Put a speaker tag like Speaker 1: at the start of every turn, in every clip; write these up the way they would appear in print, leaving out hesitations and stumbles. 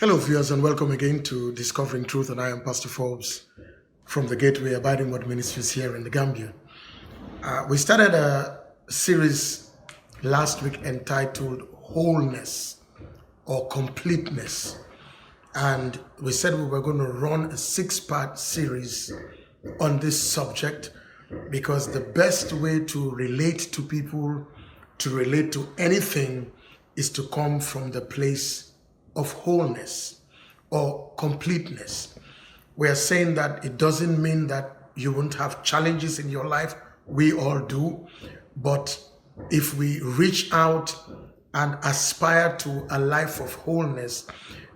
Speaker 1: Hello, viewers, and welcome again to Discovering Truth. And I am Pastor Forbes from the Gateway Abiding Word Ministries here in the Gambia. We started a series last week entitled Wholeness or Completeness. And we said we were going to run a 6-part series on this subject because the best way to relate to people, to relate to anything, is to come from the place of wholeness or completeness. We are saying that it doesn't mean that you won't have challenges in your life. We all do. But if we reach out and aspire to a life of wholeness,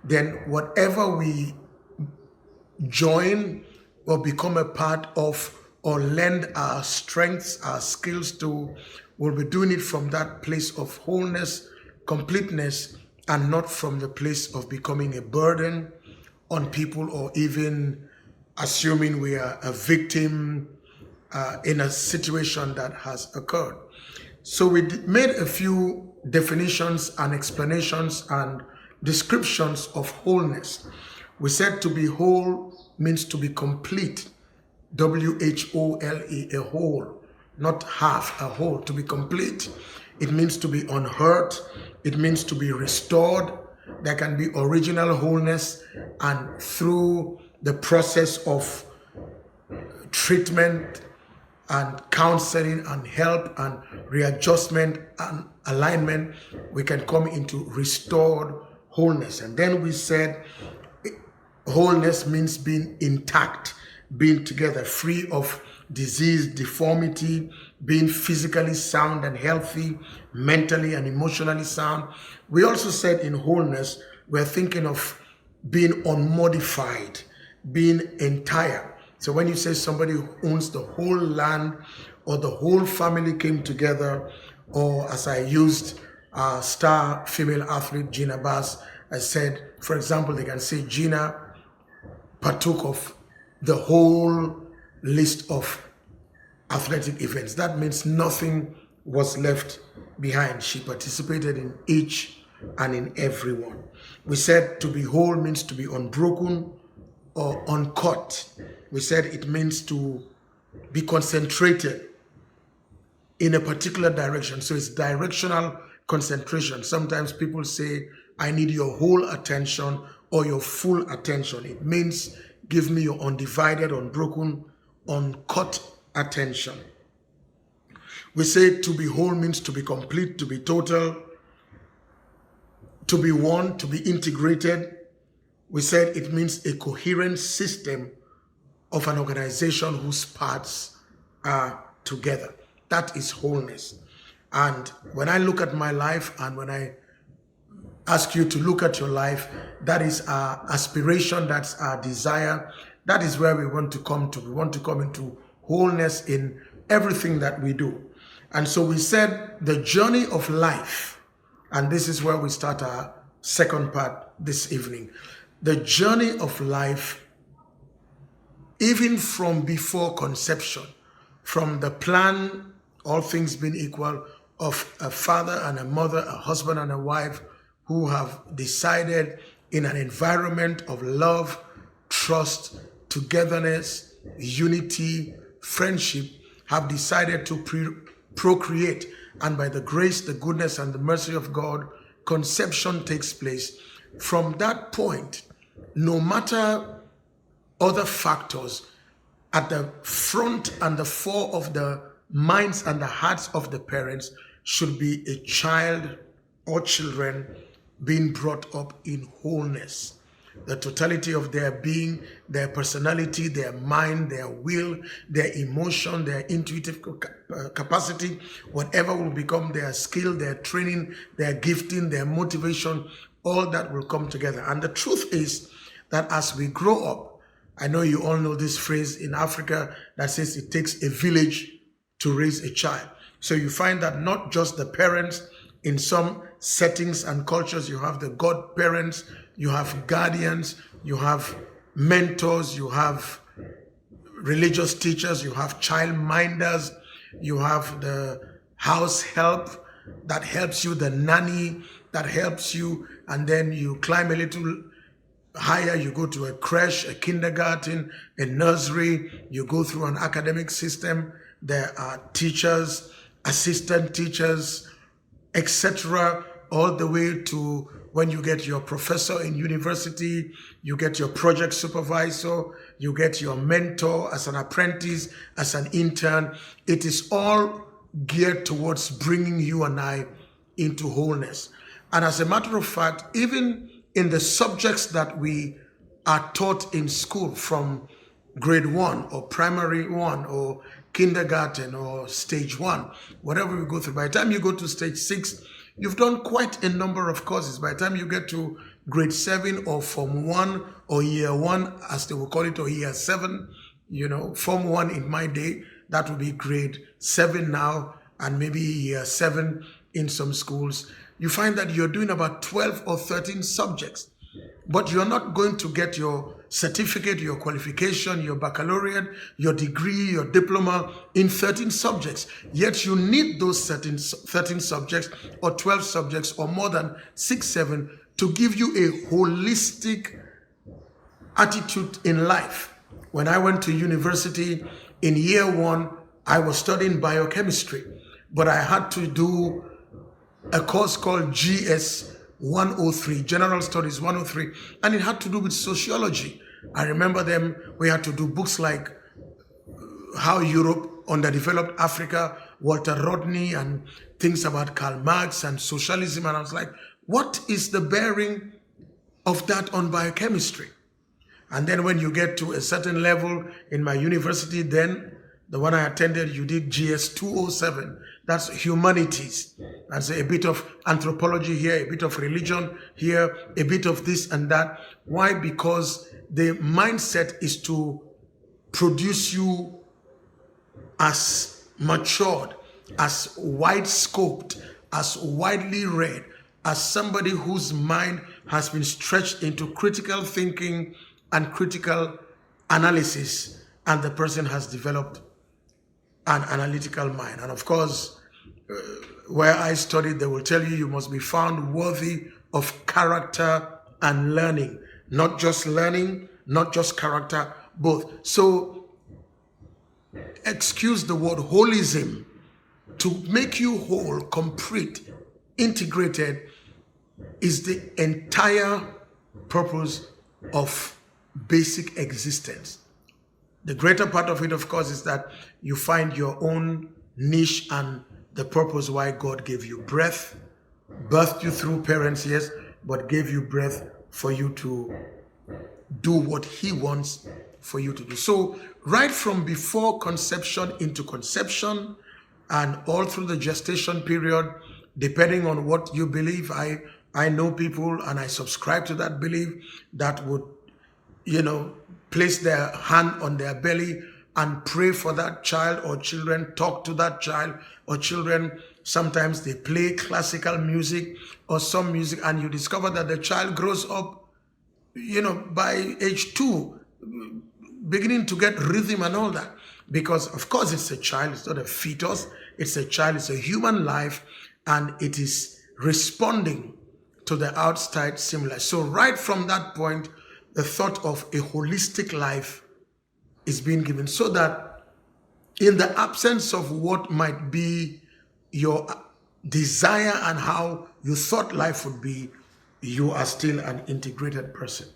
Speaker 1: then whatever we join or become a part of or lend our strengths, our skills to, we'll be doing it from that place of wholeness, completeness, and not from the place of becoming a burden on people or even assuming we are a victim in a situation that has occurred. So we made a few definitions and explanations and descriptions of wholeness. We said to be whole means to be complete. WHOLE, a whole, not half, a whole, to be complete. It means to be unhurt. It means to be restored. There can be original wholeness, and through the process of treatment and counseling and help and readjustment and alignment, we can come into restored wholeness. And then we said wholeness means being intact, being together, free of disease, deformity, being physically sound and healthy, mentally and emotionally sound. We also said in wholeness, we're thinking of being unmodified, being entire. So when you say somebody who owns the whole land or the whole family came together, or as I used star female athlete Gina Bass, I said, for example, they can say Gina partook of the whole list of athletic events. That means nothing was left behind. She participated in each and in every one. We said to be whole means to be unbroken or uncut. We said it means to be concentrated in a particular direction. So it's directional concentration. Sometimes people say, I need your whole attention or your full attention. It means give me your undivided, unbroken, uncut attention. We say to be whole means to be complete, to be total, to be one, to be integrated. We said it means a coherent system of an organization whose parts are together. That is wholeness. And when I look at my life and when I ask you to look at your life, that is our aspiration, that's our desire. That is where we want to come to. We want to come into wholeness in everything that we do. And so we said the journey of life, and this is where we start our second part this evening. The journey of life, even from before conception, from the plan, all things being equal, of a father and a mother, a husband and a wife who have decided in an environment of love, trust, togetherness, unity, friendship, have decided to procreate. And by the grace, the goodness, and the mercy of God, conception takes place. From that point, no matter other factors, at the front and the fore of the minds and the hearts of the parents should be a child or children being brought up in wholeness. The totality of their being, their personality, their mind, their will, their emotion, their intuitive capacity, whatever will become their skill, their training, their gifting, their motivation, all that will come together. And the truth is that as we grow up, I know you all know this phrase in Africa that says it takes a village to raise a child. So you find that not just the parents, in some settings and cultures, you have the godparents, you have guardians, you have mentors, you have religious teachers, you have child minders, you have the house help that helps you, the nanny that helps you, and then you climb a little higher, you go to a creche, a kindergarten, a nursery, you go through an academic system. There are teachers, assistant teachers, etc., all the way to when you get your professor in university, you get your project supervisor, you get your mentor as an apprentice, as an intern. It is all geared towards bringing you and I into wholeness. And as a matter of fact, even in the subjects that we are taught in school from grade 1 or primary 1 or kindergarten or stage 1, whatever we go through, by the time you go to stage 6, you've done quite a number of courses. By the time you get to grade 7 or Form 1 or Year 1, as they will call it, or Year 7, Form 1 in my day, that would be grade 7 now, and maybe Year 7 in some schools. You find that you're doing about 12 or 13 subjects, but you're not going to get your certificate, your qualification, your baccalaureate, your degree, your diploma in 13 subjects. Yet you need those 13 subjects or 12 subjects or more than 6, 7 to give you a holistic attitude in life. When I went to university in Year 1, I was studying biochemistry, but I had to do a course called GS 103, General Studies 103, and it had to do with sociology. I remember we had to do books like How Europe Underdeveloped Africa, Walter Rodney, and things about Karl Marx and socialism. And I was like, what is the bearing of that on biochemistry? And then when you get to a certain level in my university, then the one I attended, you did GS 207. That's humanities. That's a bit of anthropology here, a bit of religion here, a bit of this and that. Why? Because the mindset is to produce you as matured, as wide-scoped, as widely read, as somebody whose mind has been stretched into critical thinking and critical analysis, and the person has developed an analytical mind. And of course, where I studied, they will tell you must be found worthy of character and learning. Not just learning, not just character, both. So, excuse the word holism. To make you whole, complete, integrated is the entire purpose of basic existence. The greater part of it, of course, is that you find your own niche and the purpose why God gave you breath, birthed you through parents, yes, but gave you breath for you to do what He wants for you to do. So right from before conception into conception and all through the gestation period, depending on what you believe, I know people, and I subscribe to that belief, that would, place their hand on their belly and pray for that child or children, talk to that child or children. Sometimes they play classical music or some music, and you discover that the child grows up, by age 2, beginning to get rhythm and all that. Because, of course, it's a child, it's not a fetus, it's a child, it's a human life, and it is responding to the outside stimuli. So right from that point, the thought of a holistic life is being given, so that in the absence of what might be your desire and how you thought life would be, you are still an integrated person.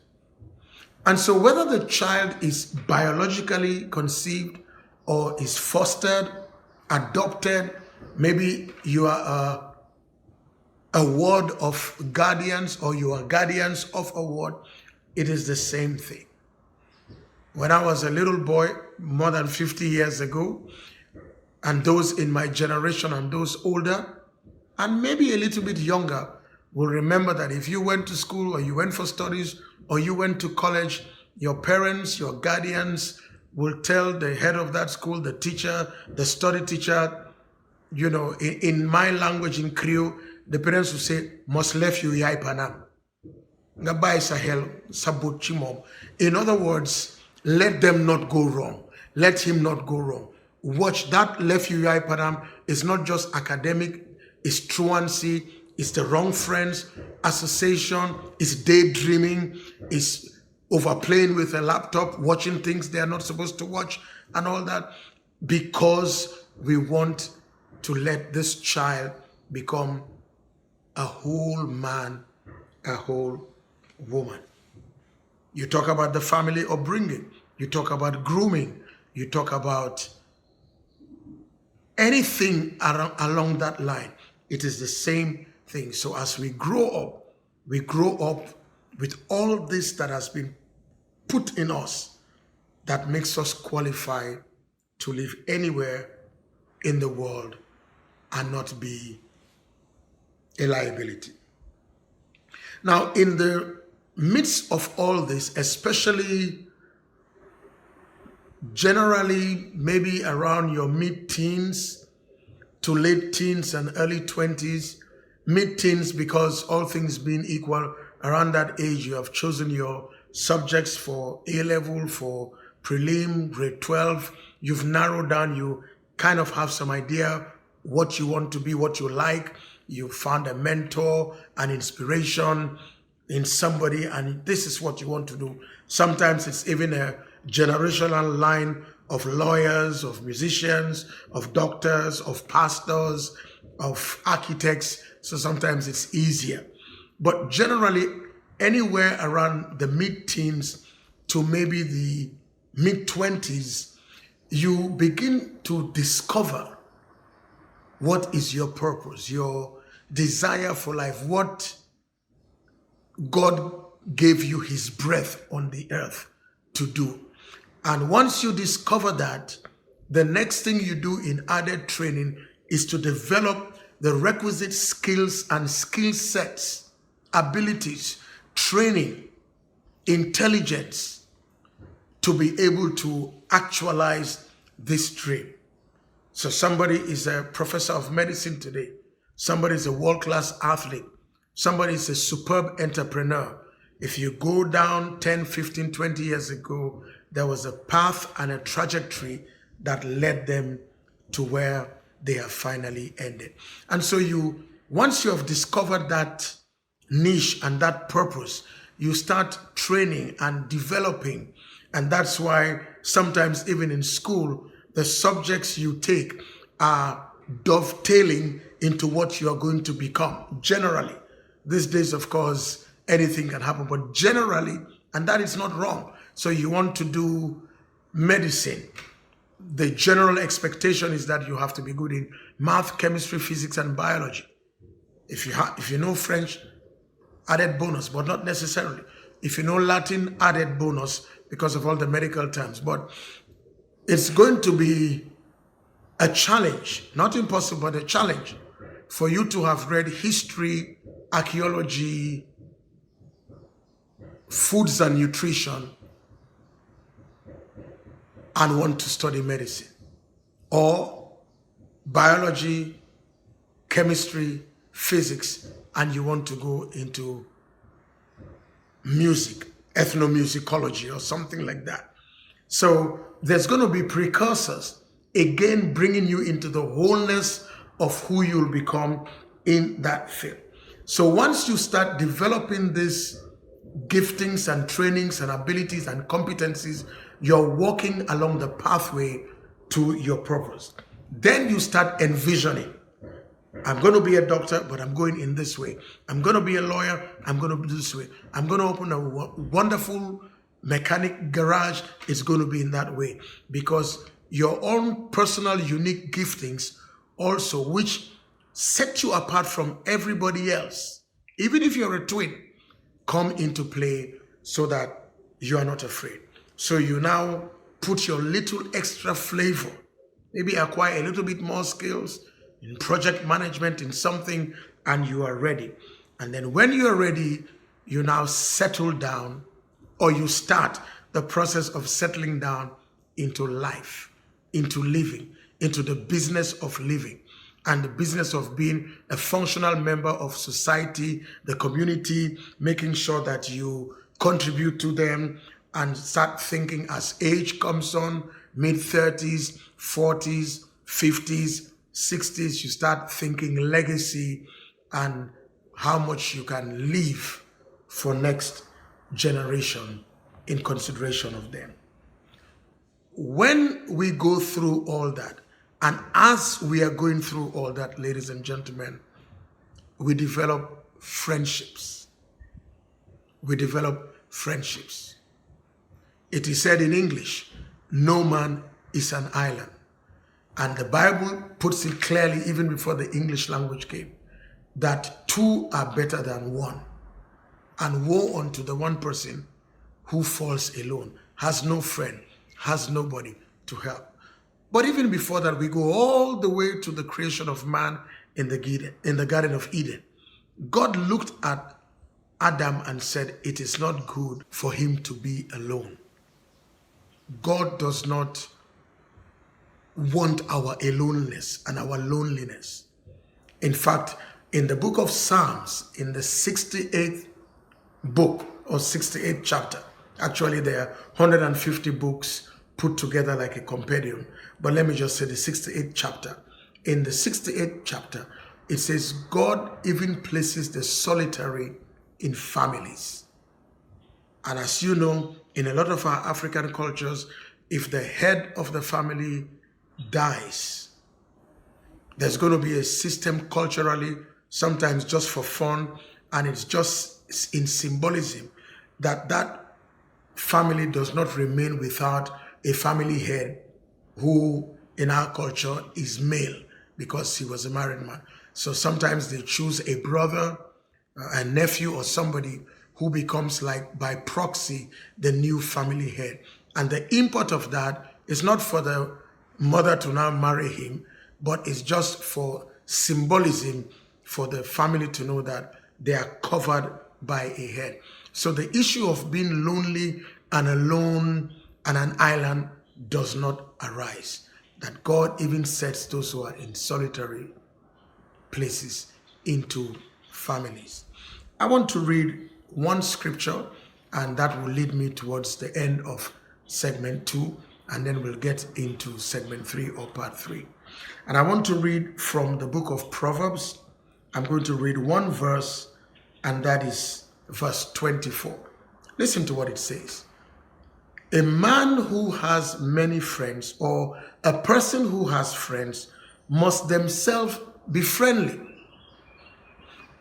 Speaker 1: And so whether the child is biologically conceived or is fostered, adopted, maybe you are a ward of guardians or you are guardians of a ward, it is the same thing. When I was a little boy, more than 50 years ago, and those in my generation and those older, and maybe a little bit younger, will remember that if you went to school or you went for studies or you went to college, your parents, your guardians will tell the head of that school, the teacher, the study teacher, in my language, in Creole, the parents will say, must left you yai panam. In other words, let them not go wrong. Let him not go wrong. Watch that left you yai panam is not just academic, it's truancy, it's the wrong friends, association, it's daydreaming, it's overplaying with a laptop, watching things they are not supposed to watch, and all that, because we want to let this child become a whole man, a whole woman. You talk about the family upbringing, you talk about grooming, you talk about anything along that line. It is the same thing. So as we grow up with all this that has been put in us that makes us qualified to live anywhere in the world and not be a liability. Now, in the midst of all this, especially generally maybe around your mid-teens to late teens and early 20s, mid-teens because all things being equal, around that age you have chosen your subjects for A-level, for prelim, grade 12, you've narrowed down, you kind of have some idea what you want to be, what you like, you found a mentor, an inspiration in somebody, and this is what you want to do. Sometimes it's even a generational line of lawyers, of musicians, of doctors, of pastors, of architects. So sometimes it's easier. But generally, anywhere around the mid-teens to maybe the mid-20s, you begin to discover what is your purpose, your desire for life, what God gave you his breath on the earth to do. And once you discover that, the next thing you do in added training is to develop the requisite skills and skill sets, abilities, training, intelligence to be able to actualize this dream. So somebody is a professor of medicine today. Somebody is a world-class athlete. Somebody is a superb entrepreneur. If you go down 10, 15, 20 years ago, there was a path and a trajectory that led them to where they have finally ended. And so once you have discovered that niche and that purpose, you start training and developing. And that's why sometimes even in school, the subjects you take are dovetailing into what you are going to become. Generally, these days, of course, anything can happen, but generally, and that is not wrong. So you want to do medicine. The general expectation is that you have to be good in math, chemistry, physics, and biology. If you know French, added bonus, but not necessarily. If you know Latin, added bonus because of all the medical terms. But it's going to be a challenge, not impossible, but a challenge for you to have read history, archaeology, foods and nutrition, and want to study medicine, or biology, chemistry, physics, and you want to go into music, ethnomusicology, or something like that. So there's going to be precursors, again bringing you into the wholeness of who you'll become in that field. So once you start developing these giftings and trainings and abilities and competencies, you're walking along the pathway to your purpose. Then you start envisioning, I'm going to be a doctor, but I'm going in this way. I'm going to be a lawyer, I'm going to do this way. I'm going to open a wonderful mechanic garage, it's going to be in that way. Because your own personal unique giftings also, which set you apart from everybody else, even if you're a twin, come into play so that you are not afraid. So you now put your little extra flavor, maybe acquire a little bit more skills in project management, in something, and you are ready. And then when you are ready, you now settle down, or you start the process of settling down into life, into living, into the business of living, and the business of being a functional member of society, the community, making sure that you contribute to them, and start thinking as age comes on, mid-30s, 40s, 50s, 60s, you start thinking legacy and how much you can leave for next generation in consideration of them. When we go through all that, and as we are going through all that, ladies and gentlemen, we develop friendships. We develop friendships. It is said in English, no man is an island. And the Bible puts it clearly, even before the English language came, that two are better than one. And woe unto the one person who falls alone, has no friend, has nobody to help. But even before that, we go all the way to the creation of man in the Garden of Eden. God looked at Adam and said, it is not good for him to be alone. God does not want our aloneness and our loneliness. In fact, in the book of Psalms, in the 68th book or 68th chapter, actually there are 150 books put together like a compendium, but let me just say the 68th chapter. In the 68th chapter, it says God even places the solitary in families. And as you know, in a lot of our African cultures, if the head of the family dies, there's going to be a system culturally, sometimes just for fun, and it's just in symbolism that that family does not remain without a family head who in our culture is male because he was a married man. So sometimes they choose a brother, a nephew, or somebody who becomes like by proxy the new family head. And the import of that is not for the mother to now marry him, but it's just for symbolism for the family to know that they are covered by a head. So the issue of being lonely and alone and an island does not arise. That God even sets those who are in solitary places into families. I want to read one scripture, and that will lead me towards the end of segment 2, and then we'll get into segment 3 or part 3. And I want to read from the book of Proverbs. I'm going to read one verse, and that is verse 24. Listen to what it says. A man who has many friends, or a person who has friends, must themselves be friendly.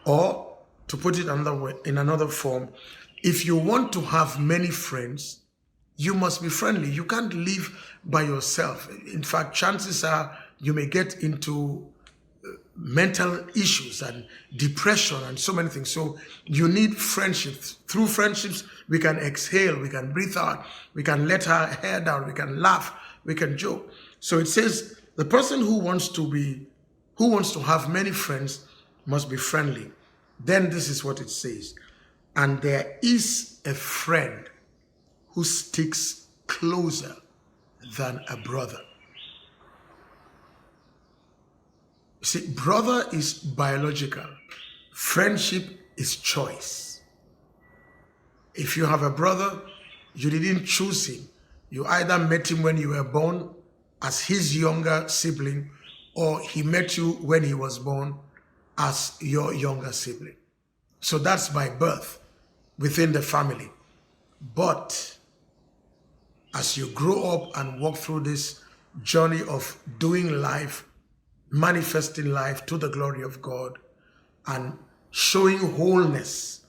Speaker 1: Or, to put it another way, in another form, if you want to have many friends, you must be friendly. You can't live by yourself. In fact, chances are you may get into mental issues and depression and so many things. So you need friendships. Through friendships, we can exhale, we can breathe out, we can let our hair down, we can laugh, we can joke. So it says the person who wants to have many friends must be friendly. Then this is what it says. And there is a friend who sticks closer than a brother. See, brother is biological. Friendship is choice. If you have a brother, you didn't choose him. You either met him when you were born as his younger sibling, or he met you when he was born as your younger sibling. So that's by birth within the family. But as you grow up and walk through this journey of doing life, manifesting life to the glory of God, and showing wholeness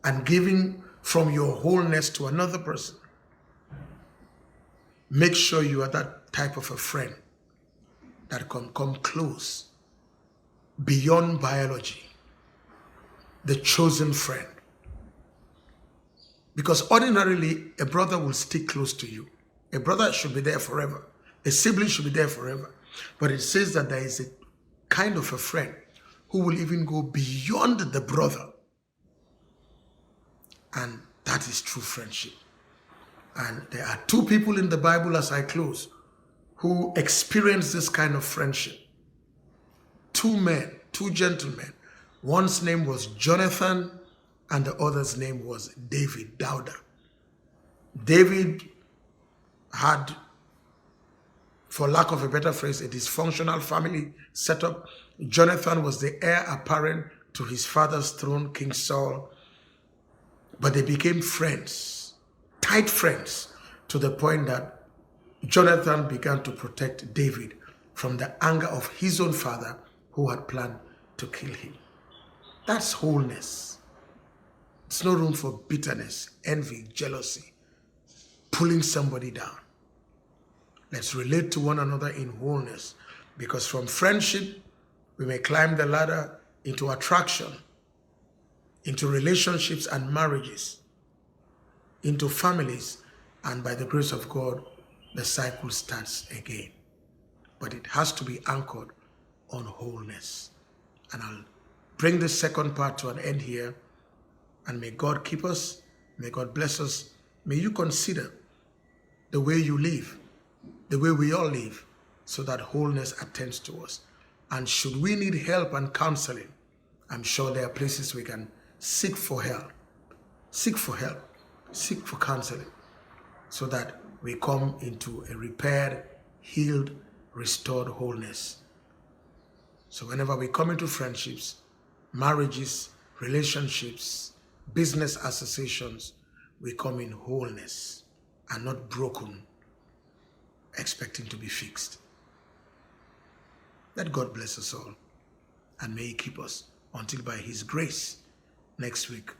Speaker 1: and giving from your wholeness to another person, make sure you are that type of a friend that can come close beyond biology, the chosen friend. Because ordinarily, a brother will stick close to you. A brother should be there forever. A sibling should be there forever. But it says that there is a kind of a friend who will even go beyond the brother. And that is true friendship. And there are two people in the Bible, as I close, who experience this kind of friendship. Two men, two gentlemen. One's name was Jonathan, and the other's name was David, Dawda. David had, for lack of a better phrase, a dysfunctional family setup. Jonathan was the heir apparent to his father's throne, King Saul, but they became friends, tight friends, to the point that Jonathan began to protect David from the anger of his own father who had planned to kill him. That's wholeness. It's no room for bitterness, envy, jealousy, pulling somebody down. Let's relate to one another in wholeness, because from friendship, we may climb the ladder into attraction, into relationships and marriages, into families, and by the grace of God, the cycle starts again. But it has to be anchored on wholeness. And I'll bring the second part to an end here, and may God keep us, may God bless us. May you consider the way you live, the way we all live, so that wholeness attends to us. And should we need help and counseling, I'm sure there are places we can seek for help, seek for counseling, so that we come into a repaired, healed, restored wholeness. So whenever we come into friendships, marriages, relationships, business associations, we come in wholeness and not broken, expecting to be fixed. Let God bless us all, and may He keep us until by His grace, next week,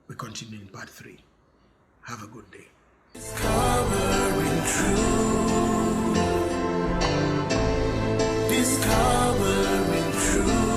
Speaker 1: we continue in part 3. Have a good day.
Speaker 2: Discovering truth. Discovering truth.